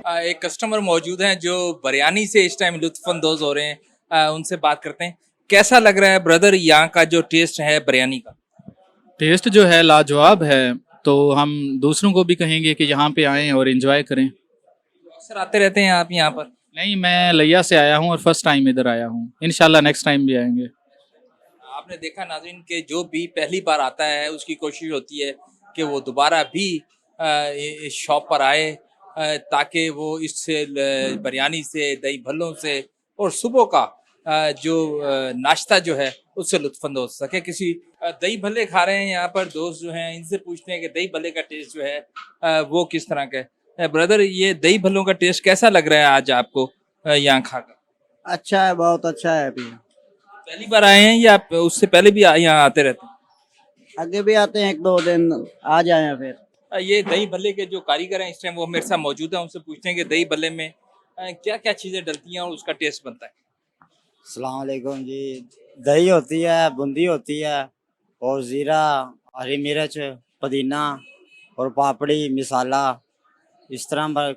एक कस्टमर मौजूद हैं जो बिरयानी से इस टाइम लुत्फानंदोज हो रहे हैं। उनसे बात करते हैं। कैसा लग रहा है ब्रदर यहाँ का जो टेस्ट है बिरयानी का? टेस्ट जो है लाजवाब है। तो हम दूसरों को भी कहेंगे कि यहाँ पे आएं और एंजॉय करें। अक्सर आते रहते हैं आप यहाँ पर? नहीं, मैं लिया से आया हूँ और फर्स्ट टाइम इधर आया हूँ। इंशाल्लाह नेक्स्ट टाइम भी आएंगे। आपने देखा नाज़रीन के जो भी पहली बार आता है उसकी कोशिश होती है कि वो दोबारा भी इस शॉप पर आए, ताकि वो इससे बिरयानी से, दही भल्लों से और सुबह का जो नाश्ता जो है उससे लुत्फानंदोज हो सके। किसी दही भल्ले खा रहे हैं यहाँ पर दोस्त जो हैं, इनसे पूछते हैं कि दही भल्ले का टेस्ट जो है वो किस तरह का है। ब्रदर, ये दही भल्लों का टेस्ट कैसा लग रहा है आज आपको यहाँ खाकर? अच्छा है, बहुत अच्छा है अभी। पहली बार आए हैं या उससे पहले भी यहाँ आते रहते हैं? आगे भी आते हैं, एक दो दिन आ जाए हैं फिर। ये दही भल्ले के जो कारीगर हैं इस टाइम वो मेरे साथ मौजूद हैं। उनसे पूछते हैं कि दही भल्ले में क्या क्या चीजें डलती हैं और उसका टेस्ट बनता है। अस्सलाम वालेकुम जी। दही होती है, बूंदी होती है, और जीरा, हरी मिर्च, पुदीना और पापड़ी, मसाला, इस तरह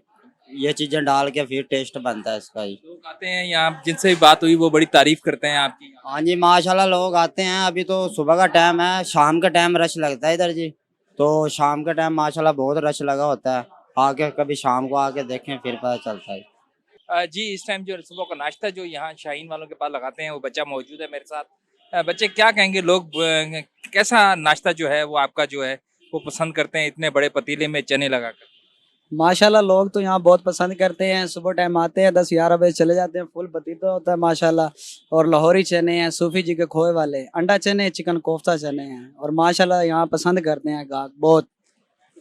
ये चीजें डाल के फिर टेस्ट बनता है इसका ही। लोग आते हैं यहाँ, जिनसे भी बात हुई वो बड़ी तारीफ करते हैं आपकी। हाँ जी, माशाल्लाह लोग आते हैं। अभी तो सुबह का टाइम है, शाम का टाइम रश लगता है इधर जी। तो शाम का टाइम माशाल्लाह बहुत रश लगा होता है। आके कभी शाम को आके देखें फिर पता चलता है। जी, इस टाइम जो सुबह का नाश्ता जो यहाँ शाहीन वालों के पास लगाते हैं वो बच्चा मौजूद है मेरे साथ। बच्चे क्या कहेंगे, लोग कैसा नाश्ता जो है वो आपका जो है वो पसंद करते हैं इतने बड़े पतीले में चने लगाकर? माशाल्लाह लोग तो यहाँ बहुत पसंद करते हैं। सुबह टाइम आते हैं, 10-11 बजे चले जाते हैं। फुल पतीता होता है माशाल्लाह। और लाहौरी चने हैं, सूफी जी के खोए वाले, अंडा चने, चिकन कोफ्ता चने हैं। और माशाल्लाह यहाँ पसंद करते हैं ग्राहक बहुत।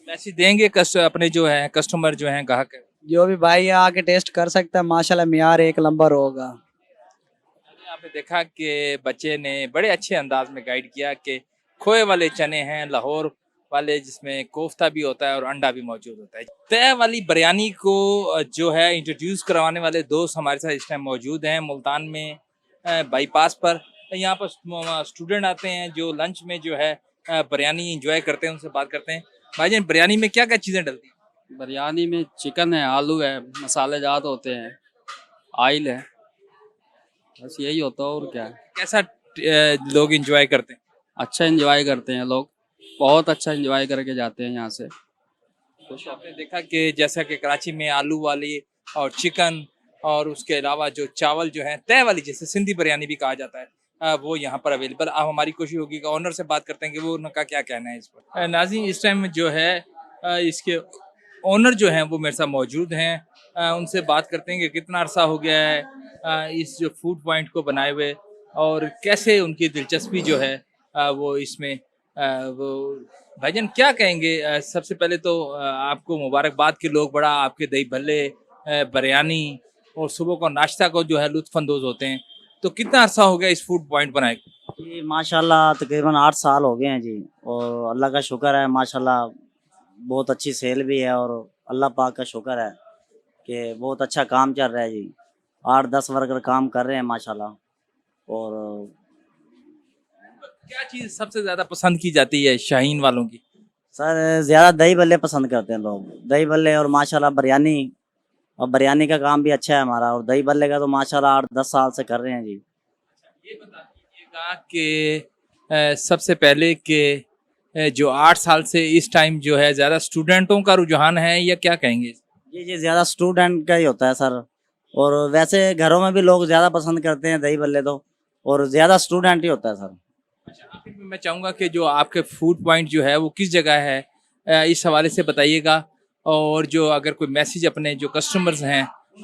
मैसेज देंगे अपने जो है कस्टमर जो है ग्राहक? जो भी भाई यहाँ आके टेस्ट कर सकता है, माशाल्लाह मियार एक नंबर होगा। आपने देखा कि बच्चे ने बड़े अच्छे अंदाज में गाइड किया कि खोए वाले चने हैं लाहौर वाले, जिसमें कोफ्ता भी होता है और अंडा भी मौजूद होता है। तय वाली बिरयानी को जो है इंट्रोड्यूस करवाने वाले दोस्त हमारे साथ इस टाइम मौजूद हैं मुल्तान में बाईपास पर। यहाँ पर स्टूडेंट आते हैं जो लंच में जो है बिरयानी इंजॉय करते हैं। उनसे बात करते हैं। भाईजान, बिरयानी में क्या क्या चीज़ें डलती हैं? बिरयानी में चिकन है, आलू है, मसालेजात होते हैं, ऑयल है, बस यही होता है और क्या है। कैसा लोग इंजॉय करते हैं? अच्छा एंजॉय करते हैं लोग, बहुत अच्छा एंजॉय करके जाते हैं यहाँ से। तो आपने देखा कि जैसा कि कराची में आलू वाली और चिकन और उसके अलावा जो चावल जो है तय वाली, जैसे सिंधी बिरयानी भी कहा जाता है, वो यहाँ पर अवेलेबल। अब हमारी कोशिश होगी कि ऑनर से बात करते हैं कि वो उनका क्या कहना है इस पर। नाज़रीन, इस टाइम जो है इसके ओनर जो हैं वो मेरे साथ मौजूद हैं। उनसे बात करते हैं कि कितना अरसा हो गया है इस जो फूड पॉइंट को बनाए हुए, और कैसे उनकी दिलचस्पी जो है वो इसमें वो। भाईजान, क्या कहेंगे? सबसे पहले तो आपको मुबारकबाद कि लोग बड़ा आपके दही भल्ले, बिरयानी और सुबह को नाश्ता को जो है लुत्फानंदोज होते हैं। तो कितना अरसा हो गया इस फूड पॉइंट बनाए को? जी माशाल्लाह तकरीबन 8 साल हो गए हैं जी। और अल्लाह का शुक्र है माशाल्लाह, बहुत अच्छी सेल भी है। और अल्लाह पाक का शुक्र है कि बहुत अच्छा काम चल रहा है जी। 8-10 वर्कर काम कर रहे हैं माशाल्लाह। और क्या चीज़ सबसे ज़्यादा पसंद की जाती है शाहीन वालों की? सर ज़्यादा दही भल्ले पसंद करते हैं लोग, दही भल्ले और माशाल्लाह बिरयानी। और बिरयानी का काम भी अच्छा है हमारा, और दही भल्ले का तो माशाल्लाह 8-10 साल से कर रहे हैं जी। ये बता दीजिएगा कि सबसे पहले कि जो 8 साल से इस टाइम जो है ज़्यादा स्टूडेंटों का रुझान है या क्या कहेंगे? जी जी, ज़्यादा स्टूडेंट का ही होता है सर। और वैसे घरों में भी लोग ज़्यादा पसंद करते हैं दही भल्ले तो, और ज़्यादा स्टूडेंट ही होता है सर। अच्छा, आखिर में मैं चाहूँगा कि जो आपके फूड पॉइंट जो है वो किस जगह है, इस हवाले से बताइएगा। और जो अगर कोई मैसेज अपने जो कस्टमर्स हैं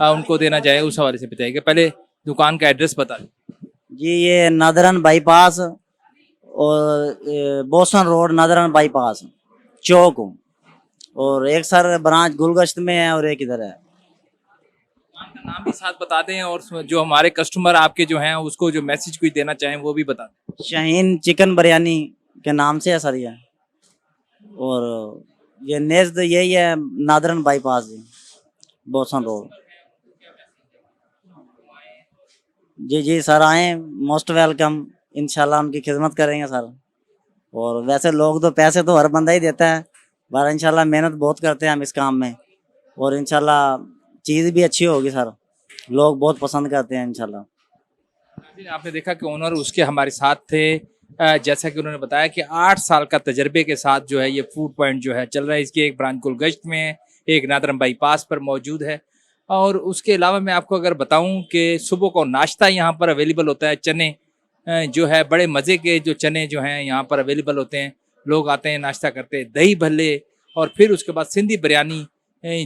उनको देना चाहे उस हवाले से बताइएगा। पहले दुकान का एड्रेस बता दें। जी, ये नादरन बाईपास और बोसन रोड, नादरन बाईपास चौक। और एक सर ब्रांच गुलगश्त में है और एक इधर है। दुकान का नाम भी साथ बता दें, और जो हमारे कस्टमर आपके जो हैं उसको जो मैसेज कोई देना चाहें वो भी बता दें। शाहीन चिकन बिरयानी के नाम से है सर ये। और ये नेज़्द यही है, नादरन बाईपास जी, बोसन रोड। जी जी सर, आए, मोस्ट वेलकम। इंशाल्लाह उनकी खिदमत करेंगे सर। और वैसे लोग तो पैसे तो हर बंदा ही देता है, पर इंशाल्लाह मेहनत बहुत करते हैं हम इस काम में। और इंशाल्लाह चीज़ भी अच्छी होगी सर, लोग बहुत पसंद करते हैं इंशाल्लाह। नाज़रीन, आपने देखा कि ओनर उसके हमारे साथ थे। जैसा कि उन्होंने बताया कि 8 साल का तजर्बे के साथ जो है ये फूड पॉइंट जो है चल रहा है। इसकी एक ब्रांच गुलगश्त में है, एक नादरम बाईपास पर मौजूद है। और उसके अलावा मैं आपको अगर बताऊं कि सुबह को नाश्ता यहाँ पर अवेलेबल होता है। चने जो है बड़े मज़े के जो चने जो हैं यहाँ पर अवेलेबल होते हैं। लोग आते हैं, नाश्ता करते हैं, दही भल्ले और फिर उसके बाद सिंधी बिरयानी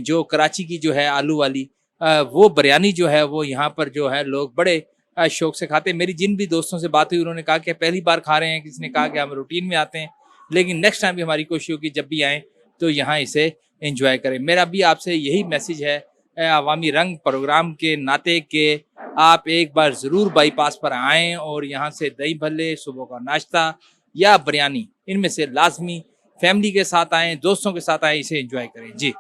जो कराची की जो है आलू वाली वो बिरयानी जो है वो यहाँ पर जो है लोग बड़े शौक से खाते हैं। मेरी जिन भी दोस्तों से बात हुई उन्होंने कहा कि पहली बार खा रहे हैं, किसी ने कहा कि हम रूटीन में आते हैं, लेकिन नेक्स्ट टाइम भी हमारी कोशिश होगी जब भी आएँ तो यहाँ इसे एंजॉय करें। मेरा भी आपसे यही मैसेज है अवामी रंग प्रोग्राम के नाते के आप एक बार ज़रूर बाईपास पर आएँ और यहाँ से दही भल्ले, सुबह का नाश्ता या बिरयानी इनमें से लाजमी फैमिली के साथ आएँ, दोस्तों के साथ आएँ, इसे एंजॉय करें। जी।